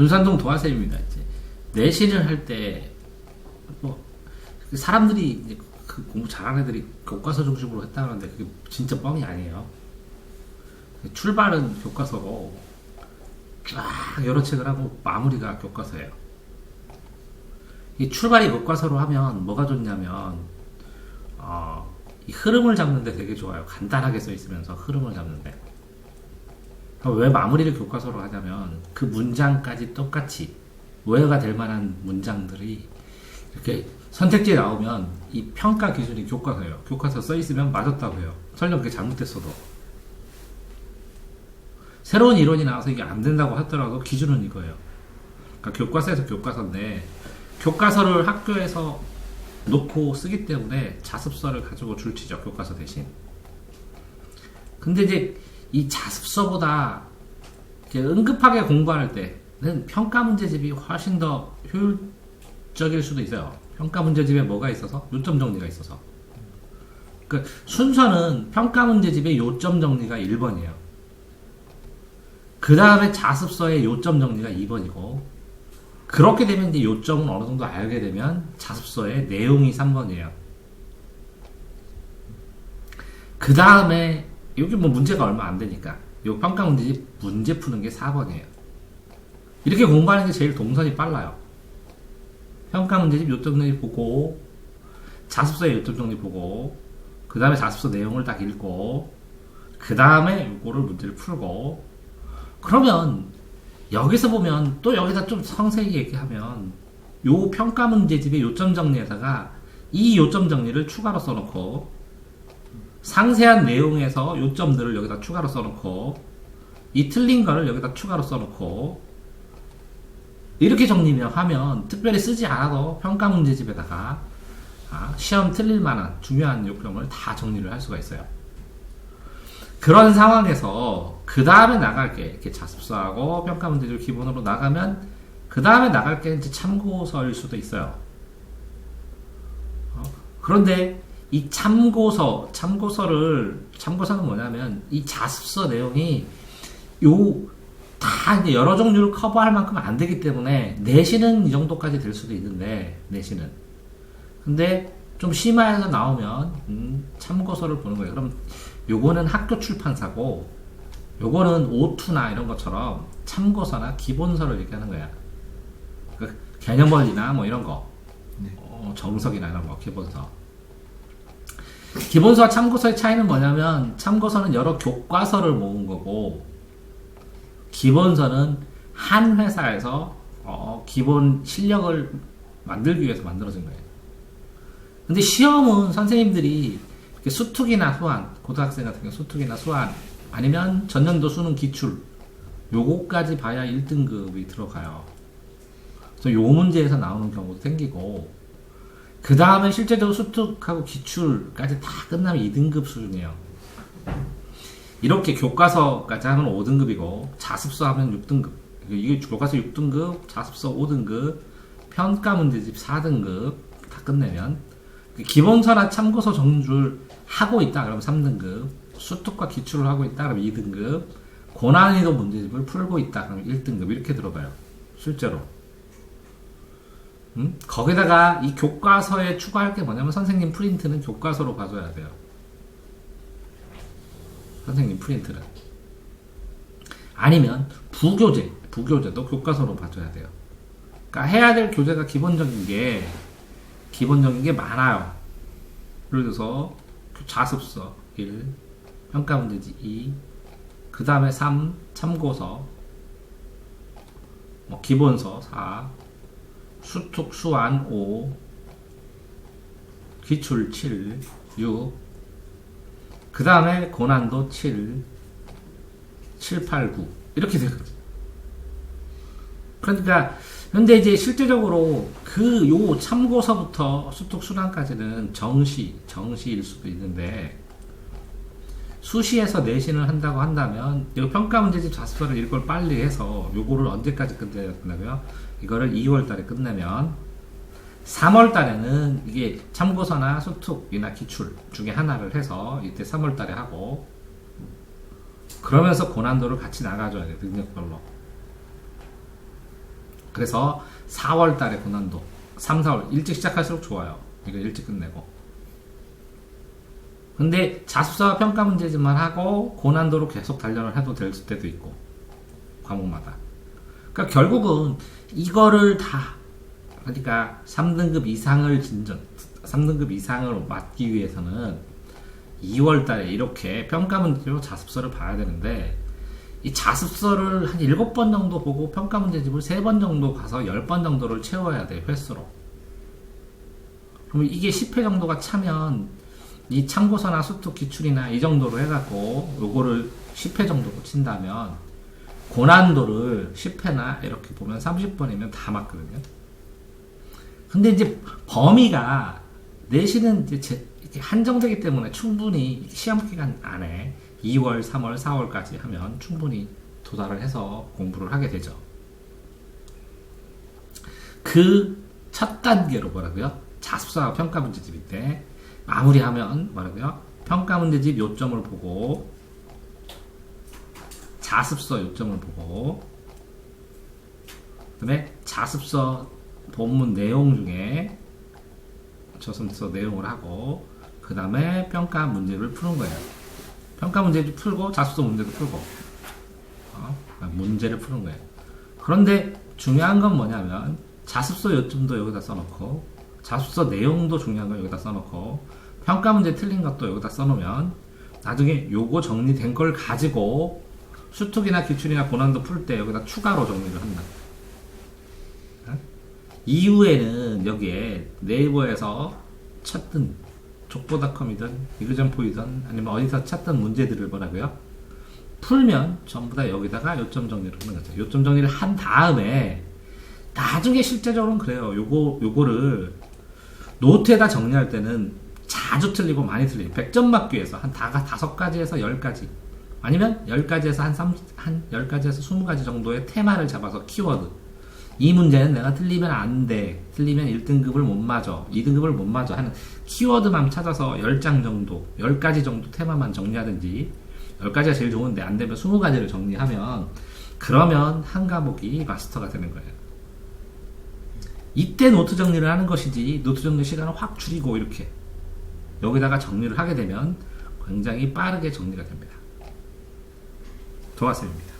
돈산동 도화쌤입니다. 이제 내신을 할 때 뭐 사람들이 이제 그 공부 잘하는 애들이 교과서 중심으로 했다 그러는데 그게 진짜 뻥이 아니에요. 출발은 교과서고 쫙 여러 책을 하고 마무리가 교과서예요. 이 출발이 교과서로 하면 뭐가 좋냐면 이 흐름을 잡는데 되게 좋아요. 간단하게 써 있으면서 흐름을 잡는데. 왜 마무리를 교과서로 하냐면 그 문장까지 똑같이 오해가 될 만한 문장들이 이렇게 선택지에 나오면 이 평가 기준이 교과서예요. 교과서 써 있으면 맞았다고 해요. 설령 그게 잘못됐어도. 새로운 이론이 나와서 이게 안 된다고 하더라도 기준은 이거예요. 그러니까 교과서에서 교과서인데 교과서를 학교에서 놓고 쓰기 때문에 자습서를 가지고 줄치죠. 교과서 대신. 근데 이제 이 자습서보다 응급하게 공부할 때는 평가 문제집이 훨씬 더 효율적일 수도 있어요. 평가 문제집에 뭐가 있어서? 요점 정리가 있어서. 그 순서는 평가 문제집의 요점 정리가 1번이에요. 그 다음에 자습서의 요점 정리가 2번이고, 그렇게 되면 이제 요점은 어느 정도 알게 되면 자습서의 내용이 3번이에요. 그 다음에 여기 뭐 문제가 얼마 안 되니까 요 평가 문제집 문제 푸는 게 4번이에요. 이렇게 공부하는 게 제일 동선이 빨라요. 평가 문제집 요점 정리 보고 자습서의 요점 정리 보고 그 다음에 자습서 내용을 딱 읽고 그 다음에 요거를 문제를 풀고, 그러면 여기서 보면 또 여기다 좀 상세히 얘기하면 요 평가 문제집의 요점 정리에다가 이 요점 정리를 추가로 써놓고 상세한 내용에서 요점들을 여기다 추가로 써놓고 이 틀린 거를 여기다 추가로 써놓고 이렇게 정리면 하면 특별히 쓰지 않아도 평가 문제집에다가 시험 틀릴 만한 중요한 요점을 다 정리를 할 수가 있어요. 그런 상황에서 그 다음에 나갈 게 이렇게 자습서하고 평가 문제집을 기본으로 나가면 그 다음에 나갈 게 이제 참고서일 수도 있어요. 그런데 이 참고서는 뭐냐면 이 자습서 내용이 다 이제 여러 종류를 커버할 만큼 안 되기 때문에 내신은 이 정도까지 될 수도 있는데, 내신은. 근데 좀 심화해서 나오면 참고서를 보는 거예요. 그럼 요거는 학교 출판사고 요거는 오투나 이런 것처럼 참고서나 기본서를 얘기하는 거야. 그 개념원리나 뭐 이런 거, 정석이나 이런 거, 기본서. 기본서와 참고서의 차이는 뭐냐면 참고서는 여러 교과서를 모은 거고 기본서는 한 회사에서 기본 실력을 만들기 위해서 만들어진 거예요. 근데 시험은 선생님들이 수특이나 수한, 고등학생 같은 경우 수특이나 수한, 아니면 전년도 수능 기출, 요거까지 봐야 1등급이 들어가요. 그래서 요 문제에서 나오는 경우도 생기고, 그 다음에 실제적으로 수특하고 기출까지 다 끝나면 2등급 수준이에요. 이렇게 교과서까지 하면 5등급이고 자습서 하면 6등급. 이게 교과서 6등급, 자습서 5등급, 평가 문제집 4등급 다 끝내면, 기본서나 참고서 정주를 하고 있다 그러면 3등급, 수특과 기출을 하고 있다 그러면 2등급, 고난이도 문제집을 풀고 있다 그러면 1등급. 이렇게 들어가요. 실제로. 거기다가 이 교과서에 추가할 게 뭐냐면 선생님 프린트는 교과서로 봐줘야 돼요. 선생님 프린트는. 아니면 부교재도 교과서로 봐줘야 돼요. 그러니까 해야 될 교재가 기본적인 게 많아요. 예를 들어서 자습서 1, 평가 문제집 2, 그 다음에 3, 참고서, 기본서 4, 수특 수한 5, 기출 7, 6, 그 다음에 고난도 7, 7, 8, 9 이렇게 되거든요. 그러니까 근데 이제 실제적으로 요 참고서부터 수특 수난까지는 정시일 수도 있는데, 수시에서 내신을 한다고 한다면 이 평가 문제집 자습서를 읽을 빨리 해서 요거를 언제까지 끝내냐면 이거를 2월 달에 끝내면 3월 달에는 이게 참고서나 수특이나 기출 중에 하나를 해서 이때 3월 달에 하고, 그러면서 고난도를 같이 나가줘야 돼, 능력별로. 그래서 4월 달에 고난도 3, 4월 일찍 시작할수록 좋아요. 이거 일찍 끝내고. 근데 자습서와 평가 문제집만 하고 고난도로 계속 단련을 해도 될 때도 있고 과목마다. 그러니까 결국은 이거를 다 그러니까 3등급 이상을 3등급 이상을 맞기 위해서는 2월 달에 이렇게 평가 문제로 자습서를 봐야 되는데 이 자습서를 한 7번 정도 보고 평가 문제집을 3번 정도 가서 10번 정도를 채워야 돼, 횟수로. 그러면 이게 10회 정도가 차면 이 참고서나 수특 기출이나 이 정도로 해갖고 요거를 10회 정도로 친다면 고난도를 10회나 이렇게 보면 30번이면 다 맞거든요. 근데 이제 범위가 내신은 이제 한정되기 때문에 충분히 시험 기간 안에 2월, 3월, 4월까지 하면 충분히 도달을 해서 공부를 하게 되죠. 그 첫 단계로 뭐라고요? 자습서와 평가 문제집일 때 마무리하면 뭐라고요? 평가 문제집 요점을 보고 자습서 요점을 보고 그 다음에 자습서 본문 내용 중에 저서서 내용을 하고 그 다음에 평가 문제를 푸는 거예요. 평가 문제도 풀고 자습서 문제도 풀고 문제를 푸는 거예요. 그런데 중요한 건 뭐냐면 자습서 요점도 여기다 써놓고 자습서 내용도 중요한 거 여기다 써놓고 평가 문제 틀린 것도 여기다 써놓으면 나중에 요거 정리된 걸 가지고 수특이나 기출이나 고난도 풀 때 여기다 추가로 정리를 한다. 이후에는 여기에 네이버에서 찾든 족보닷컴이든 이그점포이든 아니면 어디서 찾던 문제들을 뭐라고요? 풀면 전부 다 여기다가 요점 정리를 하는 거죠. 요점 정리를 한 다음에 나중에 실제적으로는 그래요. 요거를 노트에다 정리할 때는 자주 틀리고 많이 틀리고 100점 맞기 위해서 한 5가지에서 10가지 아니면 10가지에서 한 10가지에서 20가지 정도의 테마를 잡아서 키워드 이 문제는 내가 틀리면 안 돼. 틀리면 1등급을 못 맞아. 2등급을 못 맞아. 하는 키워드만 찾아서 10장 정도, 10가지 정도 테마만 정리하든지 10가지가 제일 좋은데 안 되면 20가지를 정리하면 그러면 한 과목이 마스터가 되는 거예요. 이때 노트 정리를 하는 것이지 노트 정리 시간을 확 줄이고 이렇게 여기다가 정리를 하게 되면 굉장히 빠르게 정리가 됩니다. 도화쌤입니다.